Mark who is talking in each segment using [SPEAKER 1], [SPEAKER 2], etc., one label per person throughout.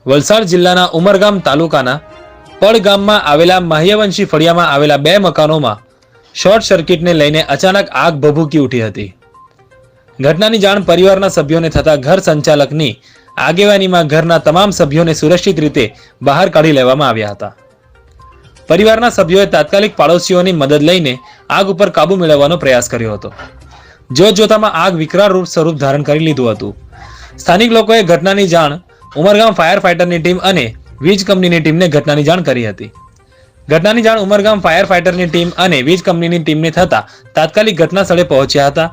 [SPEAKER 1] વલસાડ જિલ્લાના ઉમરગામ તાલુકાના પડ ગામમાં આવેલા માહ્યવંશી ફળિયામાં આવેલા 2 મકાનોમાં શોર્ટ સર્કિટને લઈને અચાનક આગ ભભૂકી ઉઠી હતી. ઘટનાની જાણ પરિવારના સભ્યોને થતા ઘર સંચાલકની આગેવાનીમાં ઘરના તમામ સભ્યોને સુરક્ષિત રીતે બહાર કાઢી લેવામાં આવ્યા હતા. પરિવારના સભ્યોએ તાત્કાલિક પાડોશીઓની મદદ લઈને આગ ઉપર કાબુ મેળવવાનો પ્રયાસ કર્યો હતો. જોતજોતામાં આગ વિકરાળ સ્વરૂપ ધારણ કરી લીધું હતું. સ્થાનિક લોકોએ ઘટનાની જાણ ઉમરગામ ફાયર ફાઇટરની ટીમ અને વીજ કંપનીની ટીમને ઘટનાની જાણ કરી હતી. ઘટનાની જાણ ઉમરગામ ફાયર ફાઇટરની ટીમ અને વીજ કંપનીની ટીમને થતા તાત્કાલિક ઘટના સ્થળે પહોંચ્યા હતા.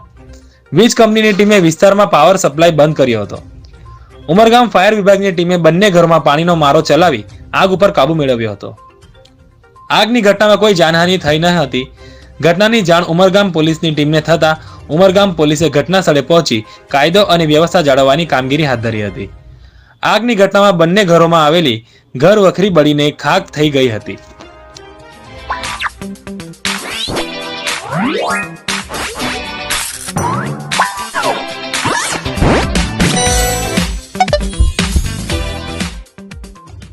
[SPEAKER 1] વીજ કંપનીની ટીમે વિસ્તારમાં પાવર સપ્લાય બંધ કર્યો હતો. ઉમરગામ ફાયર વિભાગની ટીમે બંને ઘરોમાં પાણીનો મારો ચલાવી આગ ઉપર કાબુ મેળવ્યો હતો. આગની ઘટનામાં કોઈ જાનહાનિ થઈ ન હતી. ઘટનાની જાણ ઉમરગામ પોલીસની ટીમને થતા ઉમરગામ પોલીસે ઘટના સ્થળે પહોંચી કાયદો અને વ્યવસ્થા જાળવવાની કામગીરી હાથ ધરી હતી. આગની ઘટનામાં બંને ઘરોમાં આવેલી ઘર વખરી બળીને ખાખ થઈ ગઈ હતી.